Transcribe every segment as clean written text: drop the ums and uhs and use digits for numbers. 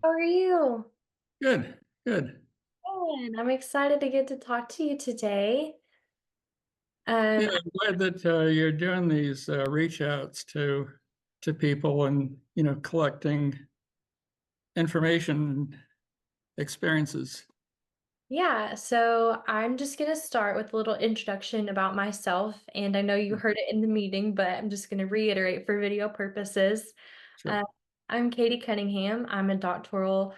How are you? Good, good. Good. I'm excited to get to talk to you today. Yeah, Um, I'm glad that you're doing these reach outs to people and collecting information and experiences. yeah, so I'm just gonna start with a little introduction about myself, and I know you heard it in the meeting, but I'm just gonna reiterate for video purposes. Sure. Uh, I'm Katie Cunningham. I'm a doctoral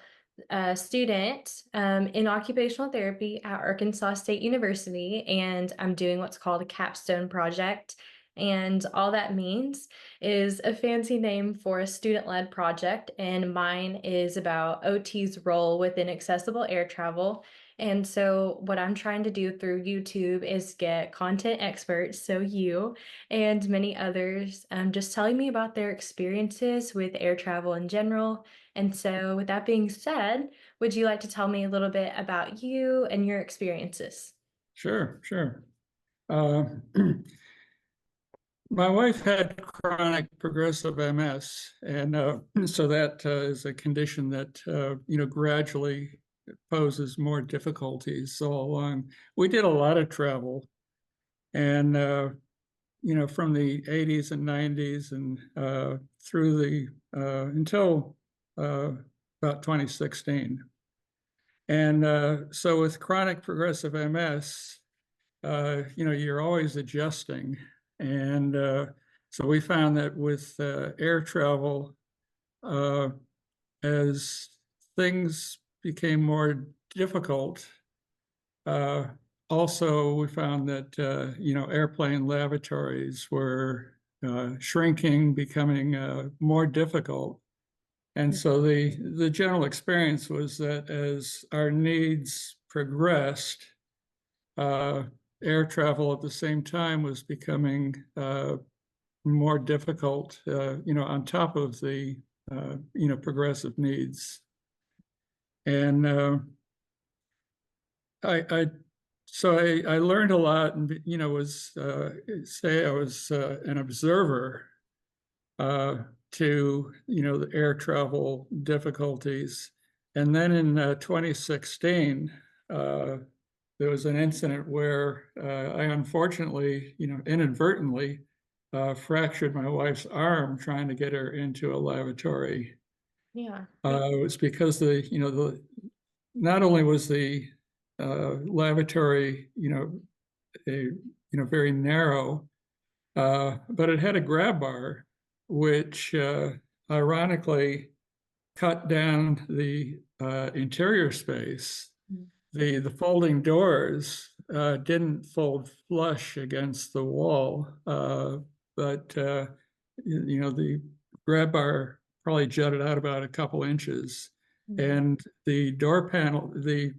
student in occupational therapy at Arkansas State University, and I'm doing what's called a Capstone project. And all that means is a fancy name for a student-led project, and mine is about OT's role within accessible air travel. And so, what I'm trying to do through YouTube is get content experts, so you and many others, just telling me about their experiences with air travel in general. And so, with that being said, would you like to tell me a little bit about you and your experiences? Sure, sure. Uh, my wife had chronic progressive MS, and so that is a condition that gradually poses more difficulties all along. We did a lot of travel, and from the 80s and 90s and through the until uh, about 2016. And so with chronic progressive MS, you're always adjusting. And so we found that with air travel, uh, as things became more difficult, uh, also, we found that airplane lavatories were shrinking, becoming more difficult, and so the general experience was that as our needs progressed, uh, air travel at the same time was becoming more difficult. On top of the progressive needs, and I so I learned a lot, and was say I was an observer to the air travel difficulties, and then in 2016 uh, there was an incident where I unfortunately inadvertently fractured my wife's arm trying to get her into a lavatory. Yeah. It was because the not only was the lavatory very narrow, but it had a grab bar, which ironically cut down the interior space. Mm. The folding doors didn't fold flush against the wall, but the grab bar probably jutted out about a couple inches, Mm. and the door panel, the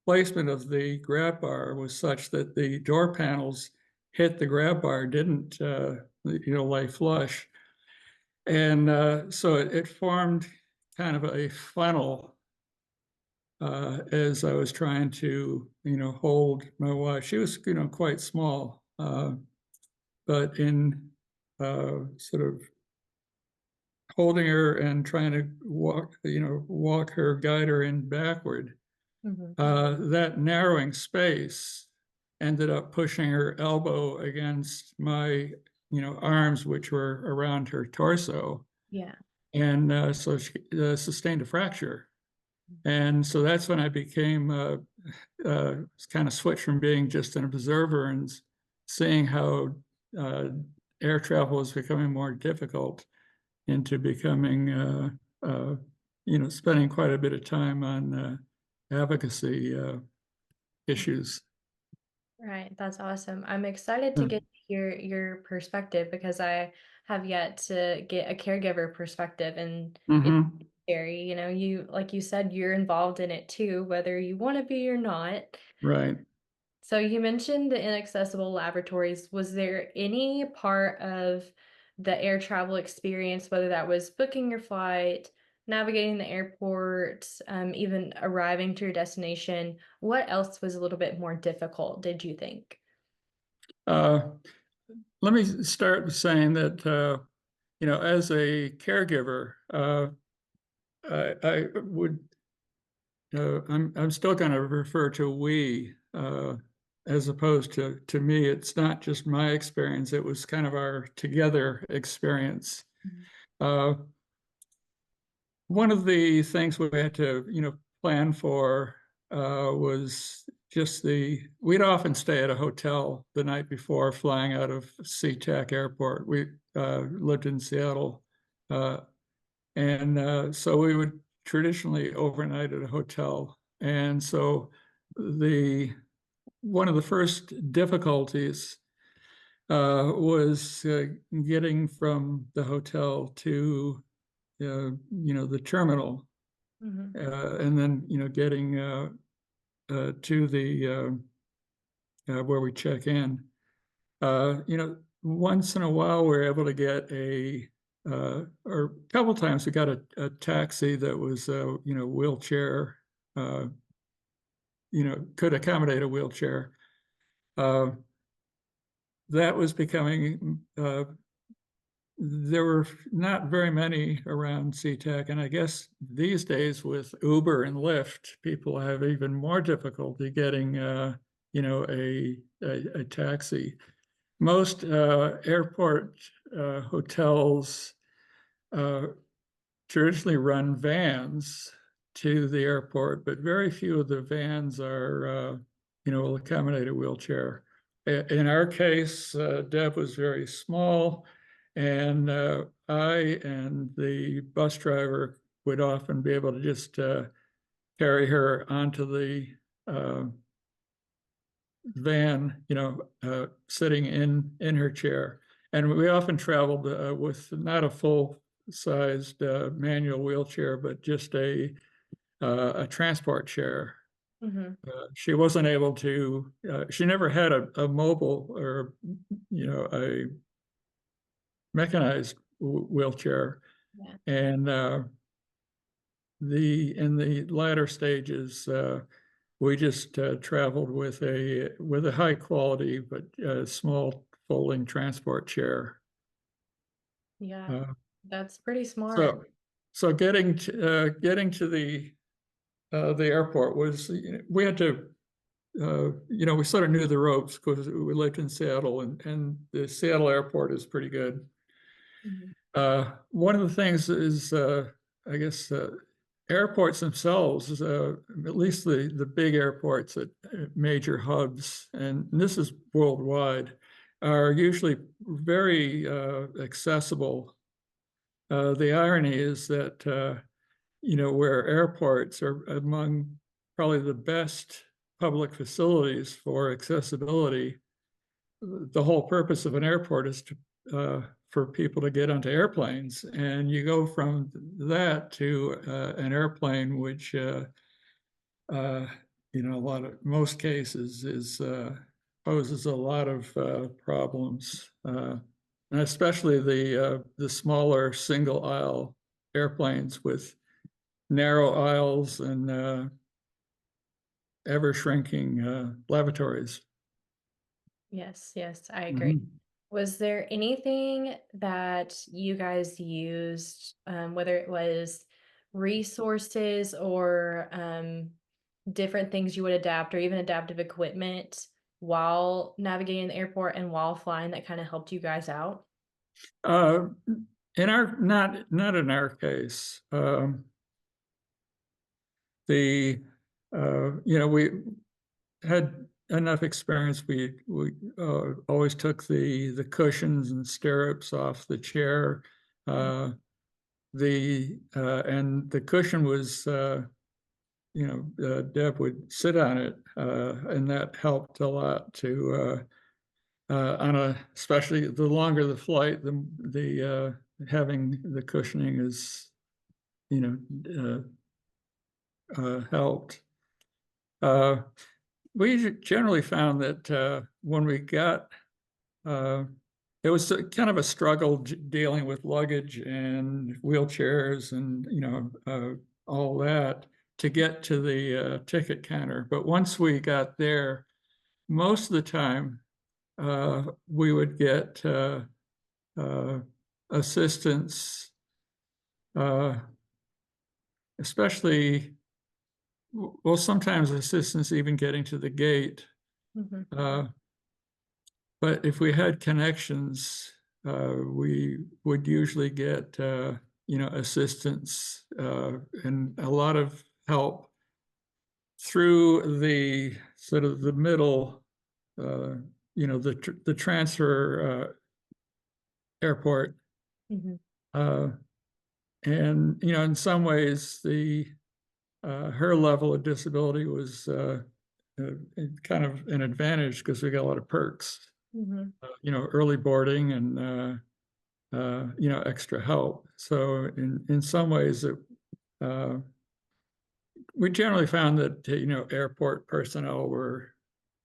placement of the grab bar was such that the door panels hit the grab bar, didn't lay flush, and so it formed kind of a funnel as I was trying to hold my wife. She was quite small, but in sort of holding her and trying to walk her, guide her in backward. Mhm. That narrowing space ended up pushing her elbow against my, arms, which were around her torso. Yeah. And so she sustained a fracture. And so that's when I became kind of switched from being just an observer and seeing how uh, air travel is becoming more difficult into becoming, spending quite a bit of time on advocacy issues. Right, that's awesome. I'm excited to Yeah. get to hear your perspective because I have yet to get a caregiver perspective, and it's Hmm. scary. Like you said, you're involved in it too, whether you want to be or not. Right. So you mentioned the inaccessible laboratories. Was there any part of the air travel experience, whether that was booking your flight, navigating the airport, even arriving to your destination, what else was a little bit more difficult, did you think? Uh, Let me start with saying that, as a caregiver, I would, I'm still going to refer to we, as opposed to me. It's not just my experience. It was kind of our together experience. Mhm. Uh, One of the things we had to, plan for was just we'd often stay at a hotel the night before flying out of SeaTac Airport. We lived in Seattle. Uh, and so we would traditionally overnight at a hotel. And so the one of the first difficulties was getting from the hotel to the terminal, Mhm. and then getting to the where we check in. Once in a while we're able to get or a couple times we got a taxi that was wheelchair, uh, could accommodate a wheelchair. Uh, that was becoming there were not very many around SeaTac, and I guess these days with Uber and Lyft, people have even more difficulty getting, a taxi. Most airport hotels uh, traditionally run vans to the airport, but very few of the vans are, will accommodate a wheelchair. In our case, Deb was very small, and I and the bus driver would often be able to just carry her onto the uh, van, sitting in her chair. And we often traveled with not a full-sized manual wheelchair, but just a transport chair. Mhm. She wasn't able to. She never had a mobile or a mechanized wheelchair, Yeah. and the in the latter stages. We just traveled with a high quality but small folding transport chair. Yeah. Uh, That's pretty smart. so so getting to the airport was, we had to, we sort of knew the ropes because we lived in Seattle, and the Seattle airport is pretty good. Mhm. One of the things is, I guess, airports themselves, at least the big airports at major hubs, and this is worldwide, are usually very accessible. The irony is that, where airports are among probably the best public facilities for accessibility, the whole purpose of an airport is for people to get onto airplanes, and you go from that to an airplane, which uh, a lot of most cases is poses a lot of problems, and especially the smaller single aisle airplanes with narrow aisles and ever shrinking lavatories. Yes, yes, I agree. Mhm. Was there anything that you guys used, whether it was resources or different things you would adapt, or even adaptive equipment while navigating the airport and while flying that kind of helped you guys out? Uh, in our not in our case, the we had enough experience. We always took the cushions and stirrups off the chair. Uh, the and the cushion was, Deb would sit on it, and that helped a lot to, especially the longer the flight, having the cushioning is, you helped. Uh, we generally found that when we got, uh, it was kind of a struggle dealing with luggage and wheelchairs and, all that to get to the ticket counter. But once we got there, most of the time we would get uh, assistance, uh, especially, well, sometimes assistance even getting to the gate. Mhm. Uh, but if we had connections, we would usually get, assistance and a lot of help through the sort of the middle, uh, the transfer airport. Mhm. Uh, and, in some ways, the her level of disability was uh, kind of an advantage because we got a lot of perks, Mhm. early boarding and, extra help. So in some ways, uh, we generally found that, airport personnel were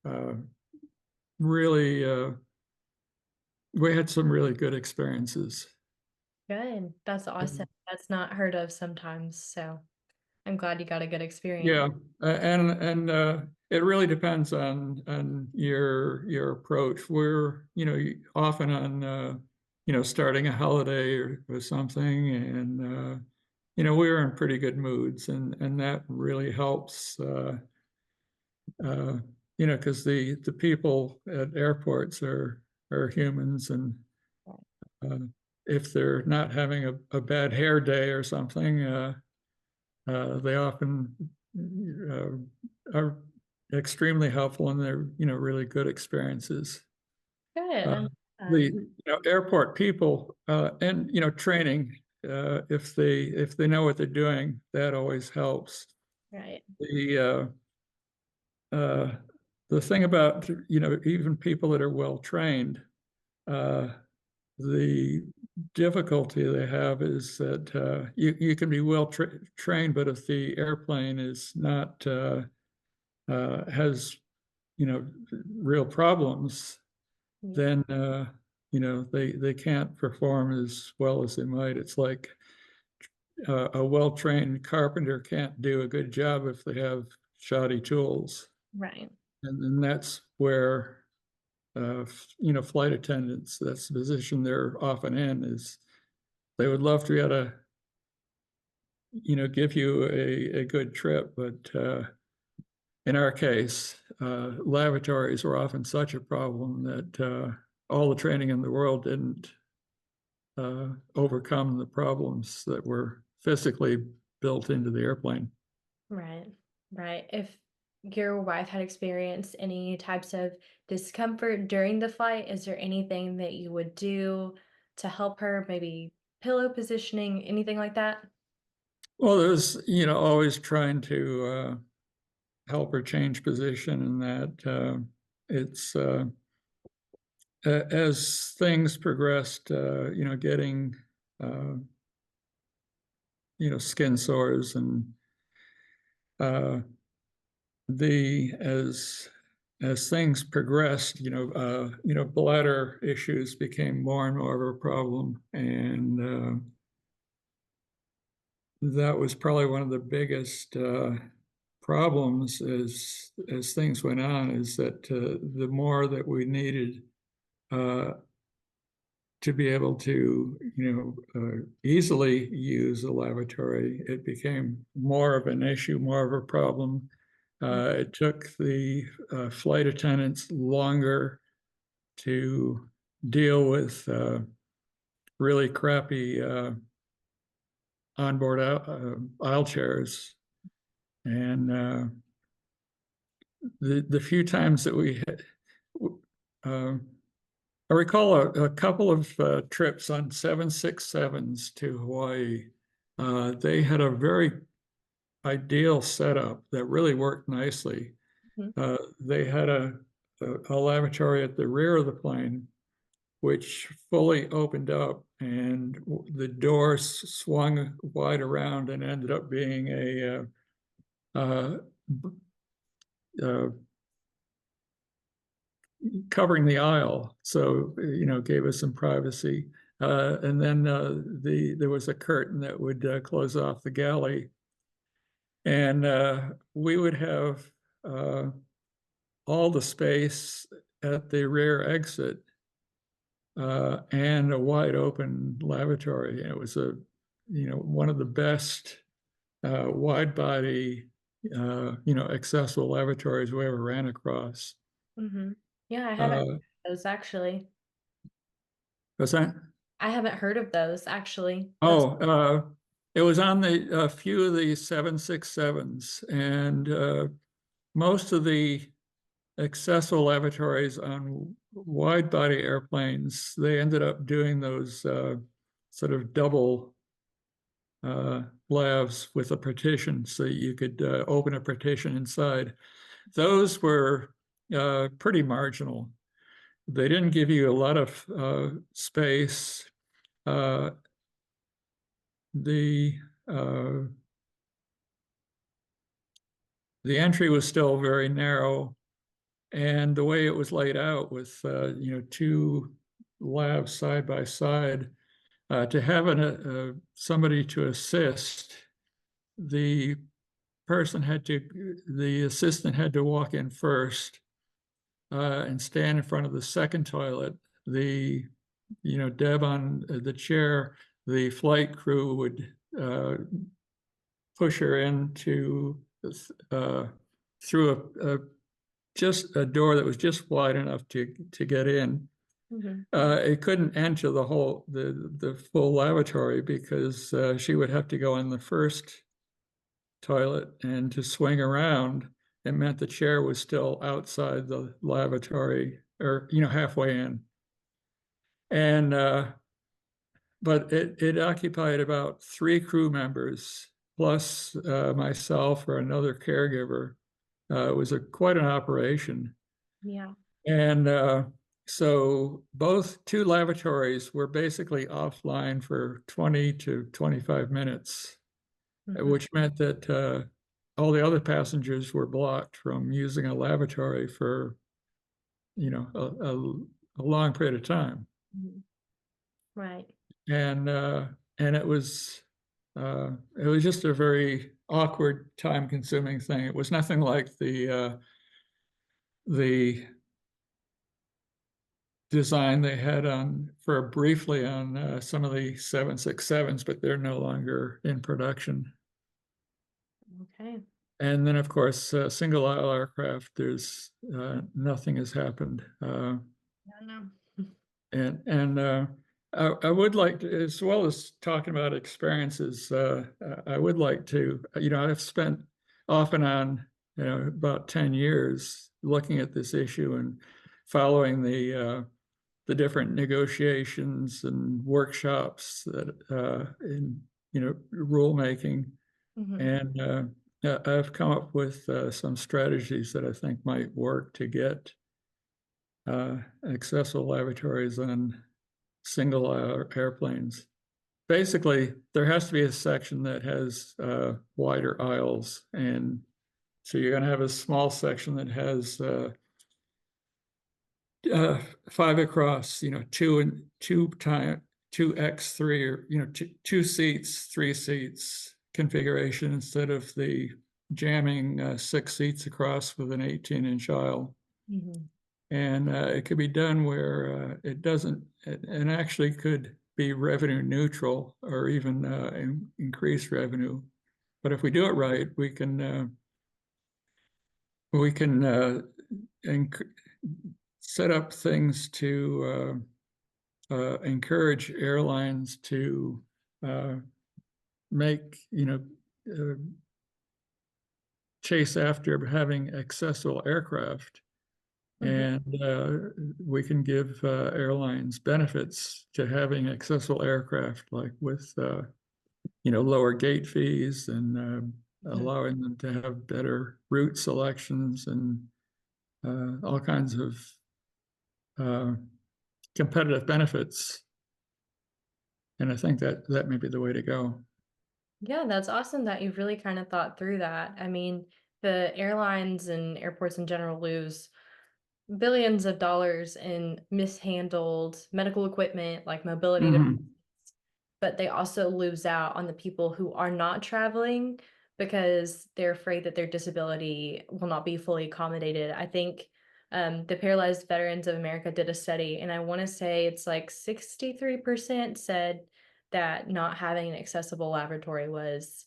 uh, really, we had some really good experiences. Good. That's awesome. That's not heard of sometimes, so I'm glad you got a good experience. Yeah, and it really depends on your approach. We're often on starting a holiday or something, and we were in pretty good moods, and that really helps. Uh, because the people at airports are humans, and uh, if they're not having a bad hair day or something. They often are extremely helpful and they're, really good experiences. Good. Uh, Uh, the airport people and training if they know what they're doing, that always helps. right. The the thing about even people that are well trained, uh, the difficulty they have is that you can be well trained, but if the airplane is not has real problems, Mm. then they can't perform as well as they might. It's like a well trained carpenter can't do a good job if they have shoddy tools, Right. and then that's where flight attendants, that's the position they're often in, is they would love to be able to give you a good trip, but in our case, lavatories were often such a problem that all the training in the world didn't overcome the problems that were physically built into the airplane. Right. Right. If your wife had experienced any types of discomfort during the flight, is there anything that you would do to help her? Maybe pillow positioning, anything like that? Well, there's, always trying to help her change position, and that it's as things progressed, getting uh, skin sores and uh, the as things progressed, bladder issues became more and more of a problem, and that was probably one of the biggest problems as things went on. Is that the more that we needed uh, to be able to, easily use a lavatory, it became more of an issue, more of a problem. It took the flight attendants longer to deal with really crappy onboard aisle chairs. And the few times that we had, uh, I recall a couple of trips on 767s to Hawaii. They had a very ideal setup that really worked nicely. Mhm. They had a lavatory at the rear of the plane, which fully opened up, and the door swung wide around and ended up being uh, uh, covering the aisle. So, gave us some privacy. And then there was a curtain that would close off the galley. And we would have uh, all the space at the rear exit and a wide open lavatory. And it was one of the best wide body, accessible lavatories we ever ran across. Hmm. Yeah, I haven't heard Uh, of those actually. was that? I haven't heard of those actually. That's Oh, it was on a few of the 767s, and most of the accessible lavatories on wide body airplanes, they ended up doing those sort of double lavs with a partition so you could open a partition inside. Those were pretty marginal. They didn't give you a lot of space. Uh, the uh, the entry was still very narrow, and the way it was laid out with two labs side by side, to have somebody to assist, the the assistant had to walk in first and stand in front of the second toilet. The Deb on the chair, the flight crew would push her into uh, through just a door that was just wide enough to get in. hmm. It couldn't enter the full lavatory because she would have to go in the first toilet, and to swing around, it meant the chair was still outside the lavatory, or halfway in. And but it occupied about three crew members plus myself or another caregiver. It was quite an operation. Yeah. And so both two lavatories were basically offline for 20 to 25 minutes, Hmm. which meant that all the other passengers were blocked from using a lavatory for, a long period of time. Hmm. Right. And and it was just a very awkward, time-consuming thing. It was nothing like the design they had on for briefly on some of the 767s, but they're no longer in production. Okay. And then, of course, single aisle aircraft, there's nothing has happened. I know. And I would like to, as well as talking about experiences, I would like to, I've spent off and on, about 10 years looking at this issue and following the different negotiations and workshops that in rulemaking, Hmm. and I've come up with some strategies that I think might work to get accessible lavatories on single airplanes. Basically, there has to be a section that has wider aisles, and so you're going to have a small section that has uh, five across, two and two X three, or two seats, three seats configuration, instead of the jamming six seats across with an 18-inch aisle. Hmm. And it could be done where it doesn't, and actually could be revenue neutral or even increase revenue. But if we do it right, we can inc set up things to encourage airlines to uh, make, uh, chase after having accessible aircraft. Hmm. And we can give airlines benefits to having accessible aircraft, like with, lower gate fees, and Hmm. allowing them to have better route selections, and all kinds of uh, competitive benefits. And I think that that may be the way to go. Yeah, that's awesome that you've really kind of thought through that. I mean, the airlines and airports in general lose billions of dollars in mishandled medical equipment like mobility devices, Mhm. but they also lose out on the people who are not traveling because they're afraid that their disability will not be fully accommodated. I think the Paralyzed Veterans of America did a study, and I want to say it's like 63% said that not having an accessible laboratory was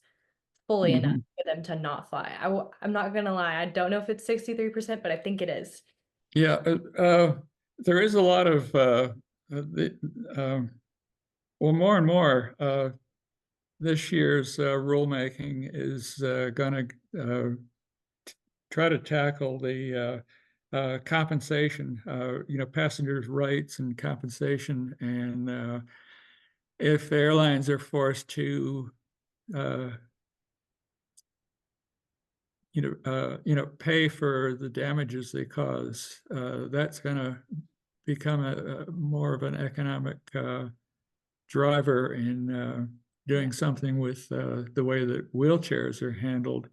fully enough Mhm. for them to not fly. I'm not gonna lie, I don't know if it's 63%, but I think it is. Yeah, there is a lot of um, well, more and more this year's rulemaking is going to try to tackle the compensation, passengers' rights and compensation, and if airlines are forced to uh, pay for the damages they cause. That's going to become a more of an economic driver in Yeah. doing something with the way that wheelchairs are handled.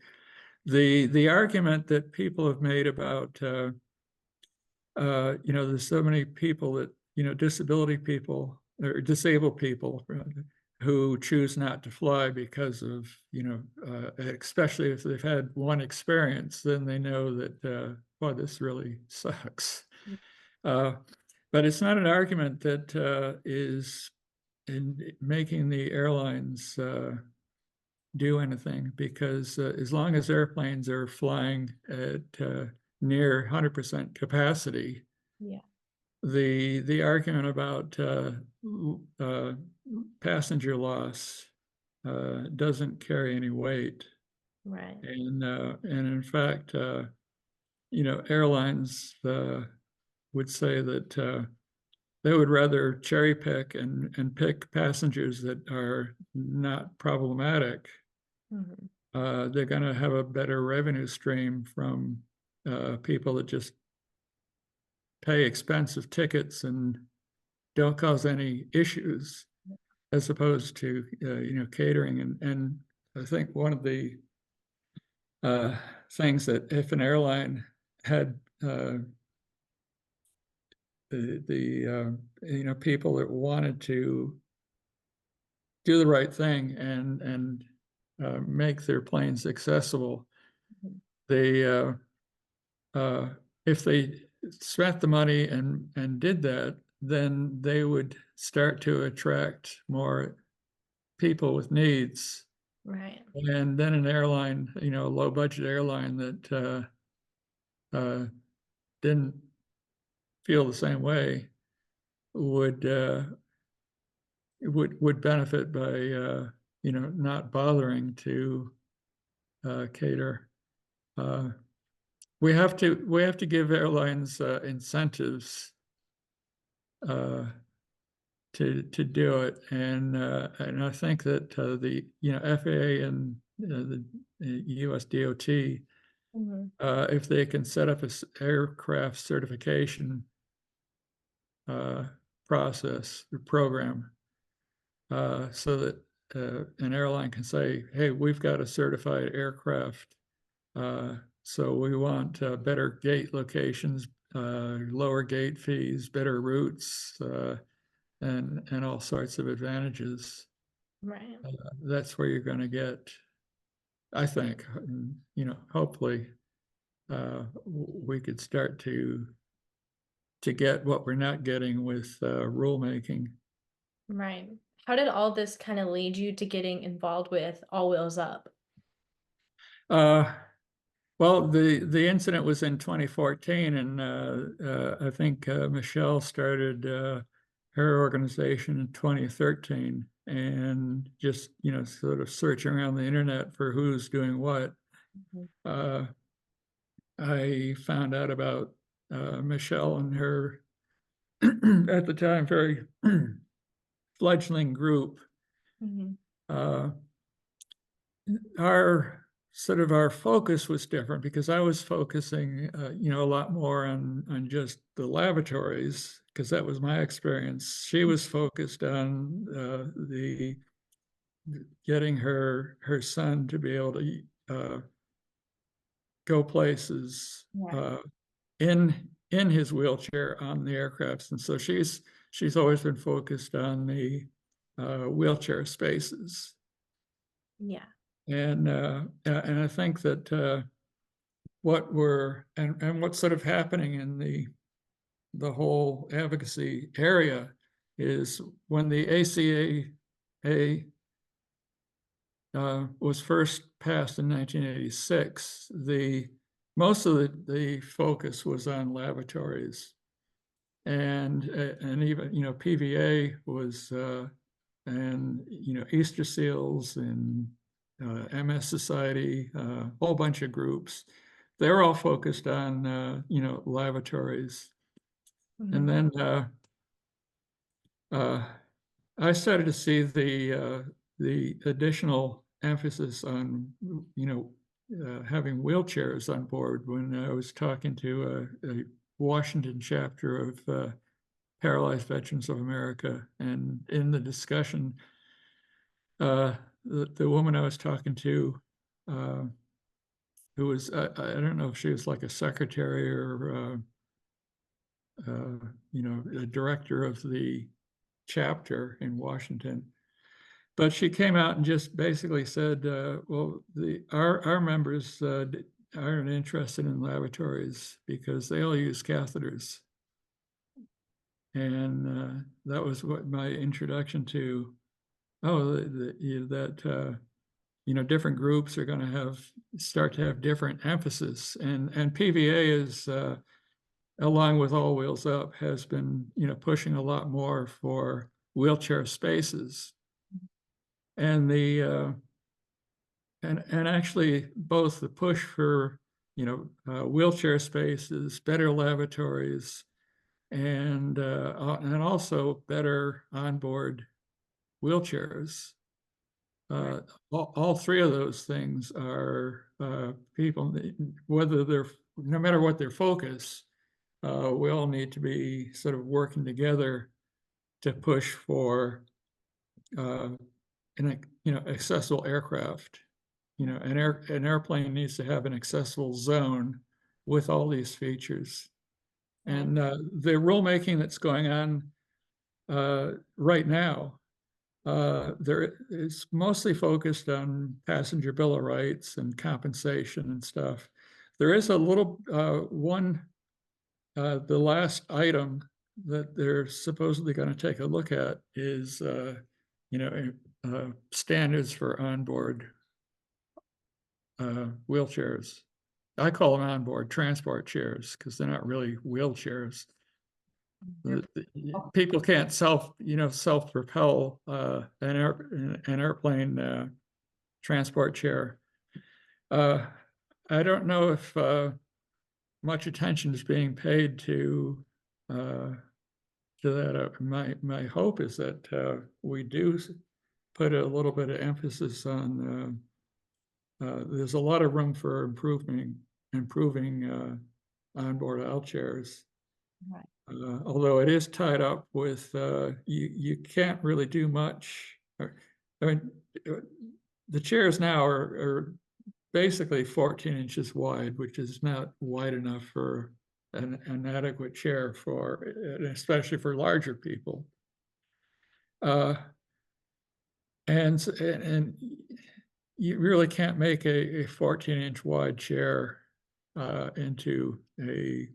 The argument that people have made about there's so many people that disability people or disabled people who choose not to fly because of especially if they've had one experience, then they know that boy, this really sucks. Uh, but it's not an argument that is in making the airlines do anything because as long as airplanes are flying at near 100% capacity, Yeah. the argument about uh, passenger loss doesn't carry any weight, Right. and in fact, airlines would say that they would rather cherry pick and pick passengers that are not problematic. Mhm. They're going to have a better revenue stream from people that just pay expensive tickets and don't cause any issues, as opposed to catering. And I think one of the uh, things that if an airline had the people that wanted to do the right thing and make their planes accessible, Mhm. they uh, if they spent the money and did that, then they would start to attract more people with needs. Right. And then an airline, a low budget airline that uh, didn't feel the same way would would benefit by not bothering to cater. Uh, we have to give airlines incentives uh, to do it, and I think that the FAA and the U.S. DOT, Mhm. if they can set up a aircraft certification uh, process or program, so that an airline can say, "Hey, we've got a certified aircraft, so we want better gate locations, lower gate fees, better routes, and all sorts of advantages." Right. That's where you're going to get, I think, hopefully, we could start to get what we're not getting with rulemaking. Right. How did all this kind of lead you to getting involved with All Wheels Up? Uh, well, the incident was in 2014, and I think Michelle started her organization in 2013, and just sort of searching around the internet for who's doing what. Mhm. Uh, I found out about Michelle and her at the time very fledgling group. Mhm. Uh, our focus was different because I was focusing, a lot more on just the lavatories because that was my experience. She was focused on the getting her son to be able to go places Right. in his wheelchair on the aircrafts, and so she's always been focused on the wheelchair spaces, Yeah. and I think that what's sort of happening in the whole advocacy area is when the ACAA was first passed in 1986, most of the focus was on lavatories, and even PVA was and Easter Seals and MS Society, a whole bunch of groups. They're all focused on lavatories, and Mhm. then uh, I started to see the additional emphasis on having wheelchairs on board when I was talking to a Washington chapter of Paralyzed Veterans of America, and in the discussion, the woman I was talking to, uh, who was I don't know if she was like a secretary or a director of the chapter in Washington. But she came out and just basically said, well, our members aren't interested in lavatories because they all use catheters. And that was what my introduction to, oh, different groups are going to start to have different emphasis. And PVA is, along with All Wheels Up, has been, pushing a lot more for wheelchair spaces. And and actually both the push for wheelchair spaces, better lavatories, and also better onboard wheelchairs. Right. All three of those things are people, whether they're no matter what their focus, we all need to be sort of working together to push for accessible aircraft. An airplane needs to have an accessible zone with all these features. Right. And the rulemaking that's going on right now, there is mostly focused on passenger bill of rights and compensation and stuff. There is a little one, the last item that they're supposedly going to take a look at is, standards for onboard wheelchairs. I call them onboard transport chairs because they're not really wheelchairs. You're- People can't self-propel an airplane transport chair. Uh, I don't know if much attention is being paid uh, to that. My hope is that we do put a little bit of emphasis on. There's a lot of room for improving onboard aisle chairs. Right. Although it is tied up with you can't really do much. I mean, uh, the chairs now are basically 14 inches wide, which is not wide enough for an adequate chair for, especially for larger people. Uh, and you really can't make a 14-inch wide chair into a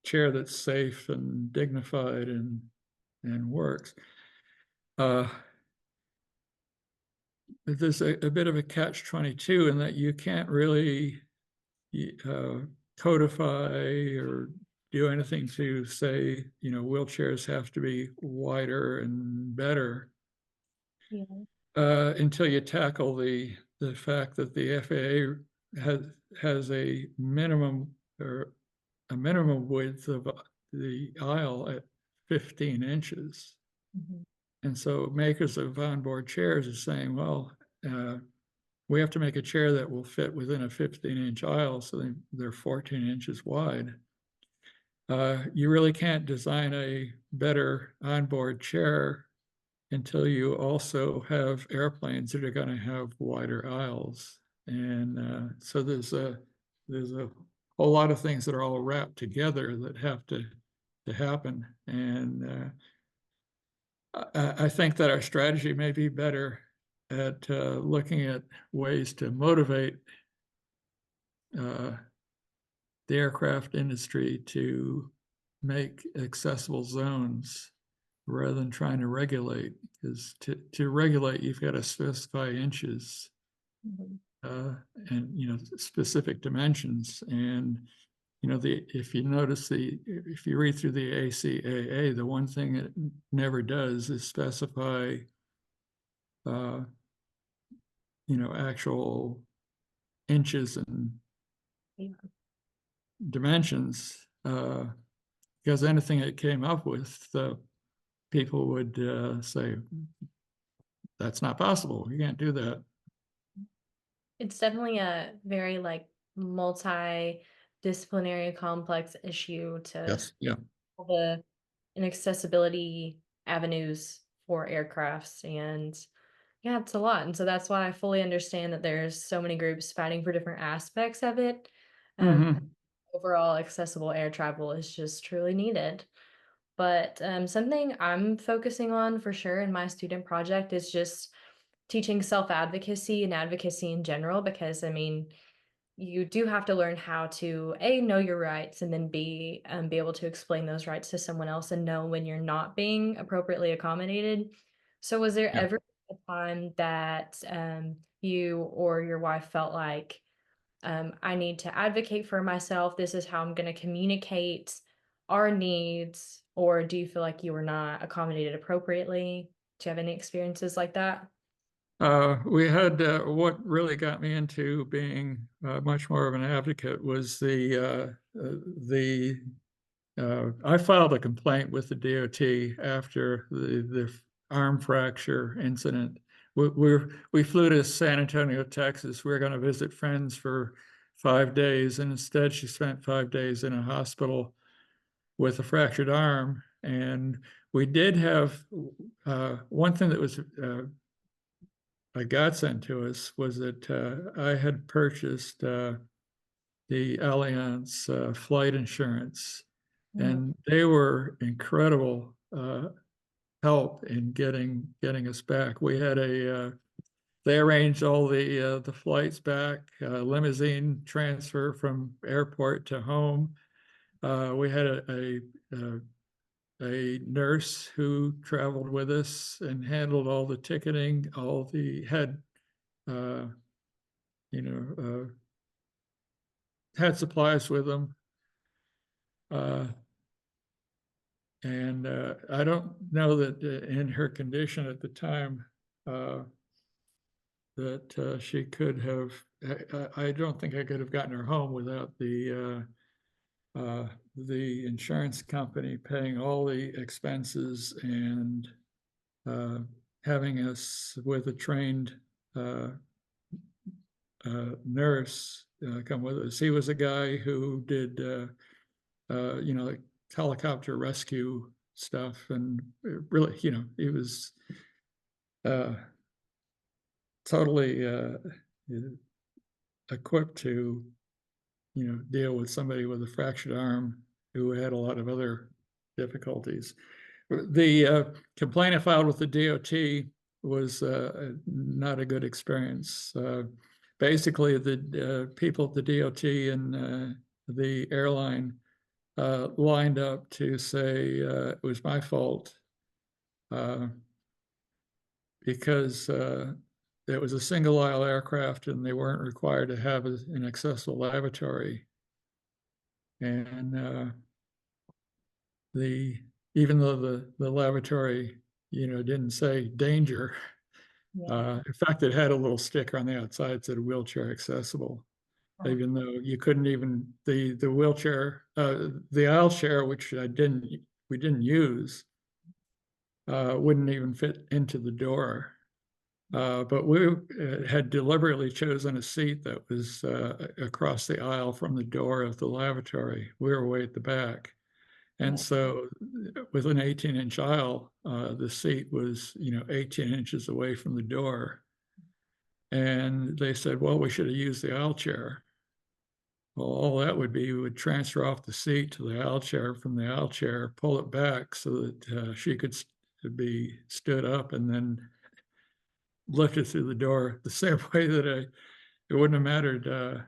chair that's safe and dignified and works. Uh, there's a bit of a catch-22 in that you can't really uh, codify or do anything to say, wheelchairs have to be wider and better Yeah. until you tackle the fact that the FAA has a minimum or a minimum width of the aisle at 15 inches. Mhm. And so makers of onboard chairs are saying, well, uh, we have to make a chair that will fit within a 15-inch aisle, so they're 14 inches wide. You really can't design a better onboard chair until you also have airplanes that are going to have wider aisles. And so there's a whole lot of things that are all wrapped together that have to happen. And I think that our strategy may be better at looking at ways to motivate uh, the aircraft industry to make accessible zones rather than trying to regulate, because to regulate, you've got to specify inches Mhm. uh, and, specific dimensions. And, if you notice if you read through the ACAA, the one thing it never does is specify, uh, actual inches and Yeah. dimensions, because anything it came up with, people would say, that's not possible. You can't do that. It's definitely a very like multi-disciplinary complex issue to Yes. Yeah. all the inaccessibility avenues for aircrafts. And yeah, it's a lot. And so that's why I fully understand that there's so many groups fighting for different aspects of it. Um, Hmm. Overall accessible air travel is just truly needed. But something I'm focusing on for sure in my student project is just teaching self-advocacy and advocacy in general, because I mean, you do have to learn how to A, know your rights, and then B, be able to explain those rights to someone else and know when you're not being appropriately accommodated. So was there Yeah. ever a time that you or your wife felt like, I need to advocate for myself, this is how I'm going to communicate our needs, or do you feel like you were not accommodated appropriately? Do you have any experiences like that? We had what really got me into being much more of an advocate was the I filed a complaint with the DOT after the arm fracture incident. We flew to San Antonio, Texas. We were going to visit friends for 5 days, and instead she spent 5 days in a hospital with a fractured arm. And we did have one thing that was a godsend to us was that I had purchased the Allianz flight insurance, Mhm. and they were incredible help in getting us back. We had they arranged all the flights back, limousine transfer from airport to home. We had a nurse who traveled with us and handled all the ticketing, all the had uh, you know had supplies with them. Uh, and I don't know that in her condition at the time uh, that she could have. I don't think I could have gotten her home without the insurance company paying all the expenses and uh, having us with a trained uh, nurse come with us. He was a guy who did like helicopter rescue stuff, and really, he was uh, totally equipped to, deal with somebody with a fractured arm who had a lot of other difficulties. The complaint I filed with the DOT was not a good experience. Basically, the people at the DOT and the airline lined up to say it was my fault uh, because it was a single aisle aircraft and they weren't required to have an accessible lavatory. And the even though the lavatory, didn't say danger, Yeah. in fact, it had a little sticker on the outside that said wheelchair accessible. Oh, Even though you couldn't even the wheelchair, the aisle chair, which we didn't use, wouldn't even fit into the door. But we had deliberately chosen a seat that was across the aisle from the door of the lavatory. We were way at the back. And yeah. so with an 18-inch aisle, the seat was, 18 inches away from the door. And they said, well, we should have used the aisle chair. Well, all that would be, we would transfer off the seat to the aisle chair, from the aisle chair, pull it back so that she could be stood up and then lifted through the door the same way that it wouldn't have mattered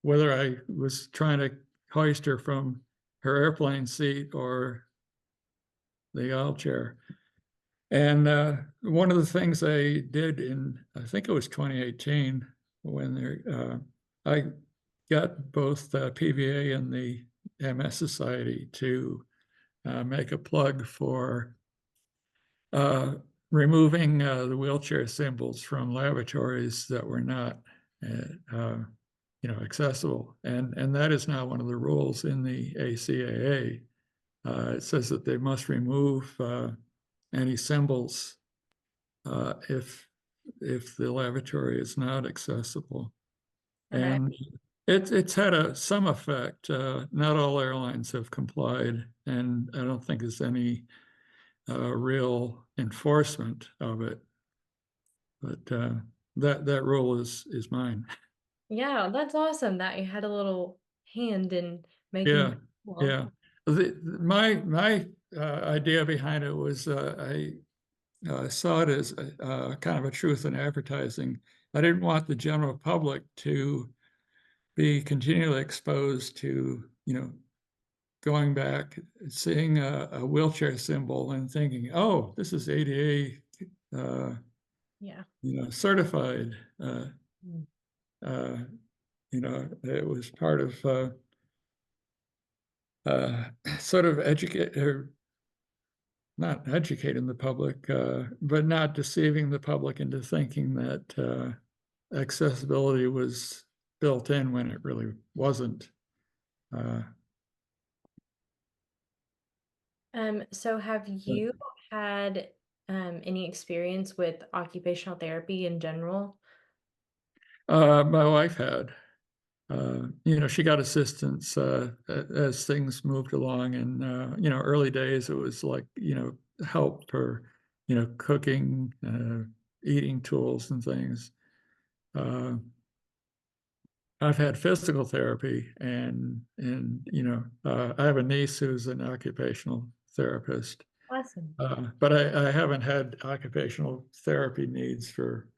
whether I was trying to hoist her from her airplane seat or the aisle chair. And one of the things I did in, I think it was 2018, when I got both the PVA and the MS Society to make a plug for uh, removing the wheelchair symbols from laboratories that were not, uh, accessible. And that is now one of the rules in the ACAA. It says that they must remove any symbols if the lavatory is not accessible. Okay. And it's had some effect. Not all airlines have complied, and I don't think there's any real enforcement of it. But that rule is mine. Yeah, that's awesome that you had a little hand in making Yeah, that cool. yeah. My idea behind it was I saw it as kind of a truth in advertising. I didn't want the general public to be continually exposed to, going back, seeing a wheelchair symbol and thinking, oh, this is ADA, Yeah. certified. Mm. Uh, it was part of uh, sort of educate or not educating the public, but not deceiving the public into thinking that accessibility was built in when it really wasn't. Uh, So have you had any experience with occupational therapy in general? my wife had, she got assistance as things moved along, and early days it was like help for cooking, eating tools and things. Uh, I've had physical therapy, and I have a niece who's an occupational therapist, Awesome. but I haven't had occupational therapy needs for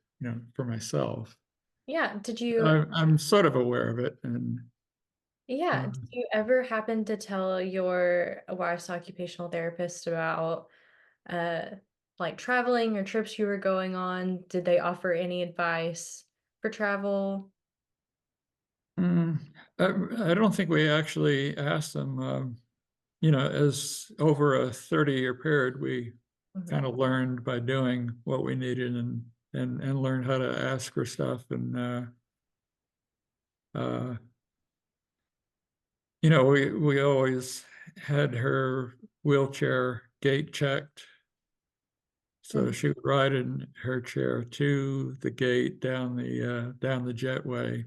myself. Yeah. Did you, I'm sort of aware of it, and yeah, uh, did you ever happen to tell your wife's occupational therapist about uh like traveling or trips you were going on? Did they offer any advice for travel? mm, I don't think we actually asked them. As over a 30-year period, we Mhm. kind of learned by doing what we needed, and learned how to ask for stuff. And uh, we always had her wheelchair gate checked, so Mhm. she would ride in her chair to the gate down the jetway,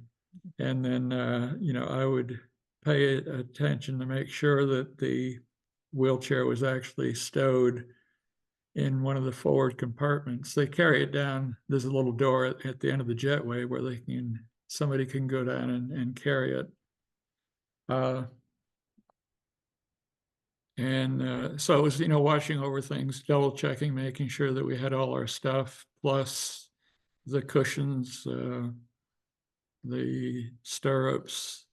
and then I would pay attention to make sure that the wheelchair was actually stowed in one of the forward compartments. They carry it down. There's a little door at the end of the jetway where somebody can go down and carry it. Uh, and so it was, watching over things, double checking, making sure that we had all our stuff, plus the cushions, the stirrups,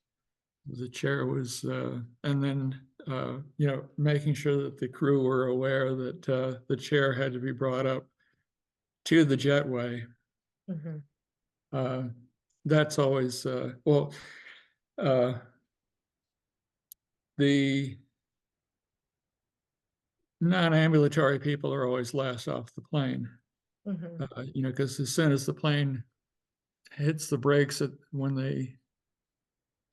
the chair was, and then, making sure that the crew were aware that the chair had to be brought up to the jetway. Mhm. Uh, that's always, well, uh, the non-ambulatory people are always last off the plane, Mhm. because as soon as the plane hits the brakes when they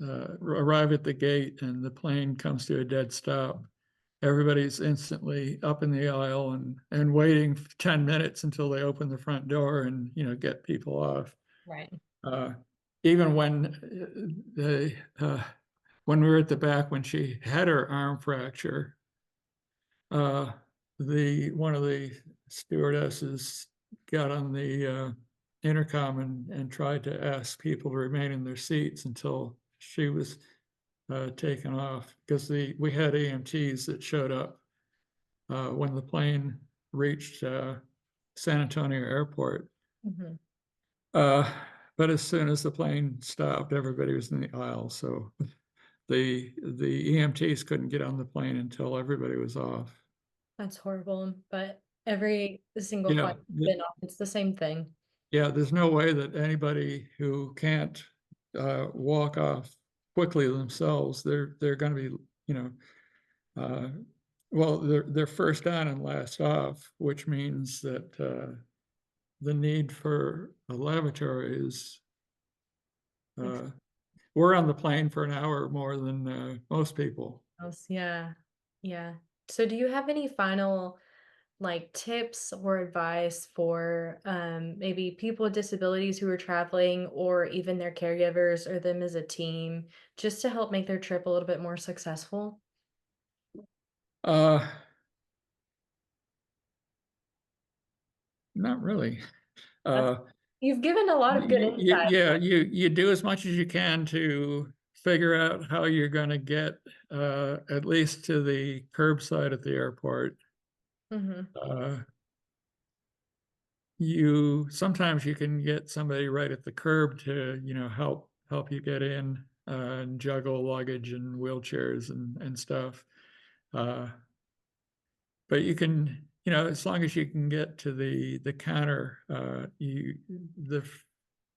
arrive at the gate and the plane comes to a dead stop, everybody's instantly up in the aisle and waiting 10 minutes until they open the front door and get people off. Right. Uh, even when we were at the back, when she had her arm fracture, uh, the one of the stewardesses got on the intercom and tried to ask people to remain in their seats until she was taken off, because we had EMTs that showed up when the plane reached San Antonio Airport. Mhm. Uh, but as soon as the plane stopped, everybody was in the aisle. So the EMTs couldn't get on the plane until everybody was off. That's horrible, but Every single flight Yeah, I've been on, it's the same thing. yeah, there's no way that anybody who can't walk off quickly themselves, they're going to be, you know, uh, well, they're first on and last off, which means that the need for a lavatory is uh, we're on the plane for an hour more than most people. Else, yeah. Yeah. So do you have any final like tips or advice for maybe people with disabilities who are traveling or even their caregivers or them as a team just to help make their trip a little bit more successful? Uh, Not really. That's Uh, You've given a lot of good insight. yeah, you do as much as you can to figure out how you're going to get at least to the curbside at the airport. Hmm. Uh, you sometimes you can get somebody right at the curb to, you know, help you get in and juggle luggage and wheelchairs and stuff. Uh, but you can, you know, as long as you can get to the counter, the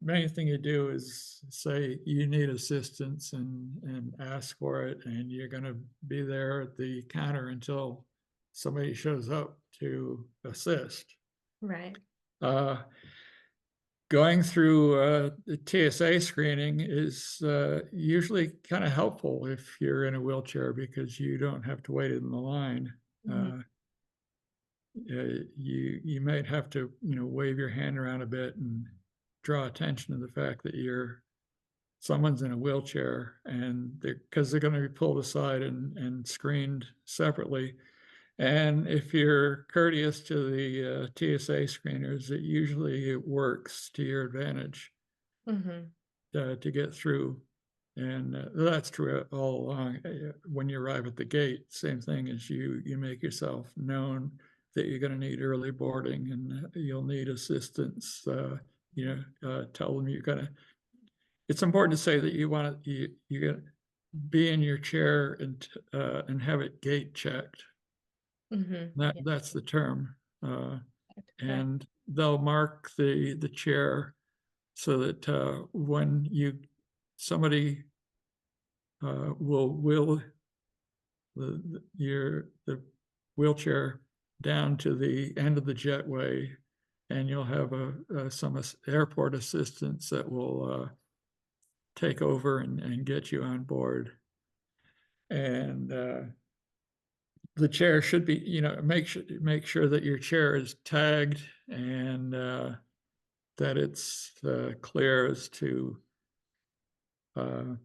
main thing you do is say you need assistance and ask for it, and you're going to be there at the counter until somebody shows up to assist. Right. Uh, Going through the TSA screening is usually kind of helpful if you're in a wheelchair because you don't have to wait in the line. Hmm. Uh, you might have to, you know, wave your hand around a bit and draw attention to the fact that you're someone's in a wheelchair, and they're going to be pulled aside and screened separately. And if you're courteous to the TSA screeners, it works to your advantage Hmm. to get through. And that's true all along. When you arrive at the gate, same thing as you make yourself known that you're going to need early boarding and you'll need assistance. Tell them you're going to. It's important to say that you want to you going to be in your chair and have it gate checked. Hmm. Yeah. That's the term, Right. and they'll mark the chair so that when you somebody will the wheelchair down to the end of the jetway, and you'll have some airport assistants that will take over and get you on board. And the chair should be, you know, make sure that your chair is tagged and that it's clear as to uh,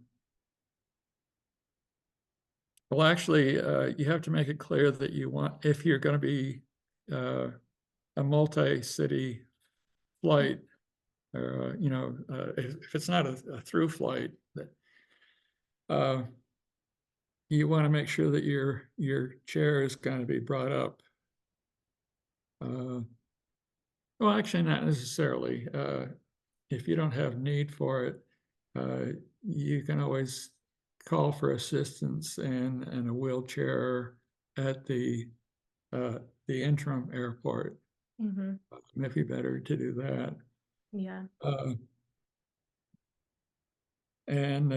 well, actually, you have to make it clear that you want, if you're going to be uh, a multi-city flight, or, if it's not a through flight, that uh, you want to make sure that your chair is going to be brought up. Uh, well, actually, not necessarily. If you don't have need for it, you can always call for assistance and a wheelchair at uh, the interim airport. Hmm. Maybe better to do that. Yeah. Uh, and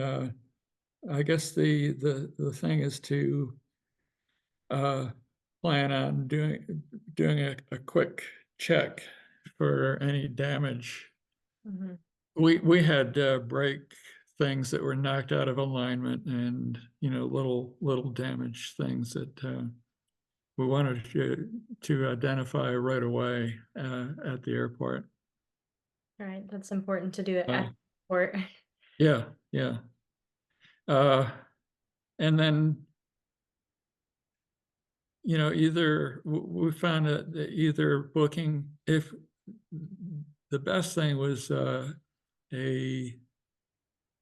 I guess the thing is to uh, plan on doing a quick check for any damage. Hmm. We had brake things that were knocked out of alignment, and you know, little damage things that we wanted to identify right away at the airport. Right. That's important to do it at Uh, the airport. yeah, yeah. Uh, and then, you know, we found that either booking, if the best thing was a a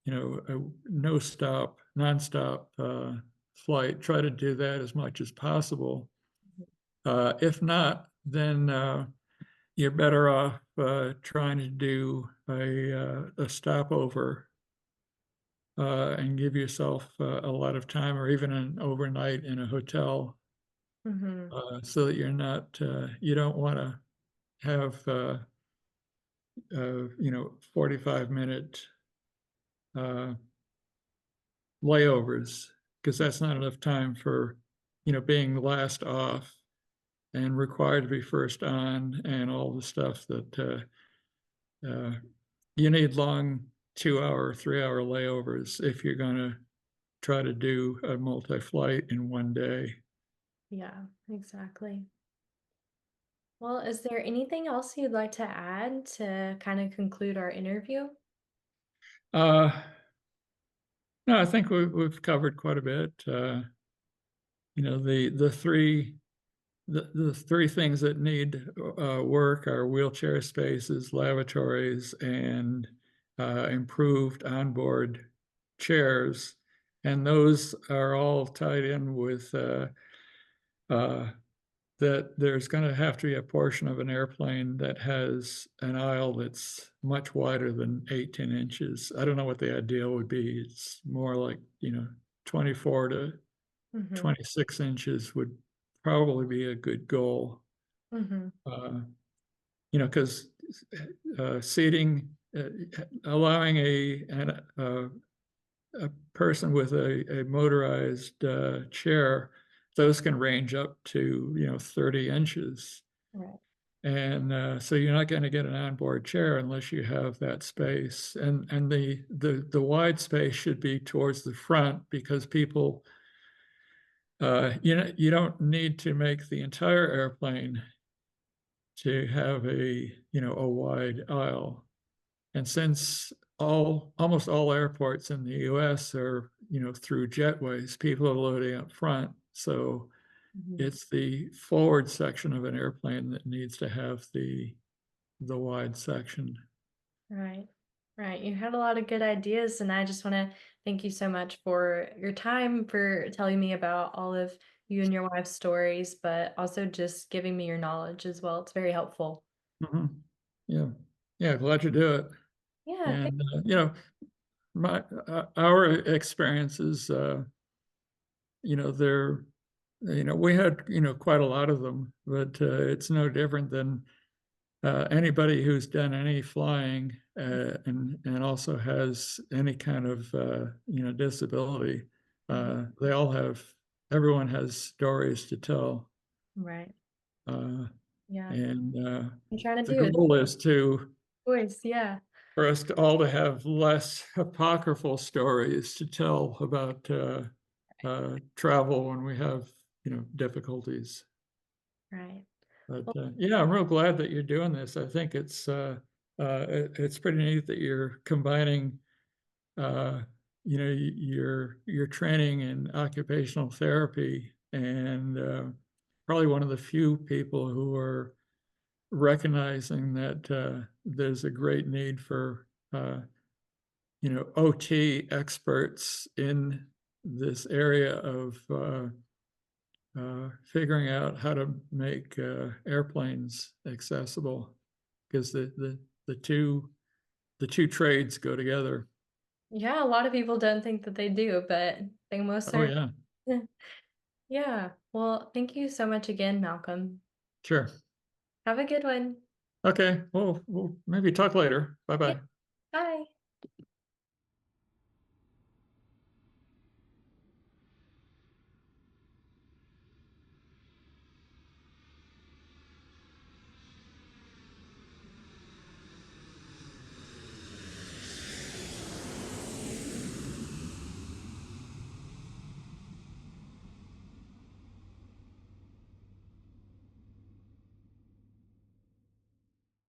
no stop, nonstop flight, try to do that as much as possible. If not, then you're better off trying to do a stopover and give yourself a lot of time or even an overnight in a hotel Hmm. so that you're not, you don't want to have, 45-minute uh, layovers, because that's not enough time for, being last off and required to be first on and all the stuff that you need long 2 hour, 3 hour layovers if you're going to try to do a multi-flight in one day. Yeah, exactly. Well, is there anything else you'd like to add to kind of conclude our interview? Uh, no, I think we've covered quite a bit. The three things that need work are wheelchair spaces, lavatories, and improved onboard chairs. And those are all tied in with uh, that there's going to have to be a portion of an airplane that has an aisle that's much wider than 18 inches. I don't know what the ideal would be. It's more like, 24 to Hmm. 26 inches would probably be a good goal. Hmm. Uh, because seating, allowing a person with a motorized chair, those can range up to 30 inches. Right. And so you're not going to get an onboard chair unless you have that space. And the wide space should be towards the front, because people, you don't need to make the entire airplane to have a wide aisle. And since almost all airports in the US are, through jetways, people are loading up front. So Hmm. it's the forward section of an airplane that needs to have the wide section. Right. Right. You had a lot of good ideas, and I just want to thank you so much for your time, for telling me about all of you and your wife's stories, but also just giving me your knowledge as well. It's very helpful. Mhm. Yeah. Yeah. Glad you do it. Yeah. And, our experiences, they're, we had, quite a lot of them, but it's no different than anybody who's done any flying and also has any kind of disability. Mhm. They all have, everyone has stories to tell, Right. uh, Yeah. and I'm trying to the do it. goal is to Voice. Yeah. for us to all to have less apocryphal stories to tell about travel when we have difficulties. Right. But Well, yeah, I'm real glad that you're doing this. I think it's pretty neat that you're combining uh, your training in occupational therapy, and probably one of the few people who are recognizing that there's a great need for OT experts in this area of figuring out how to make airplanes accessible, because the two trades go together. yeah, a lot of people don't think that they do, but they most Oh certainly. yeah, Yeah. Well, thank you so much again, Malcolm. sure. Have a good one. Okay, well, we'll maybe talk later. Bye Yeah. bye. Bye.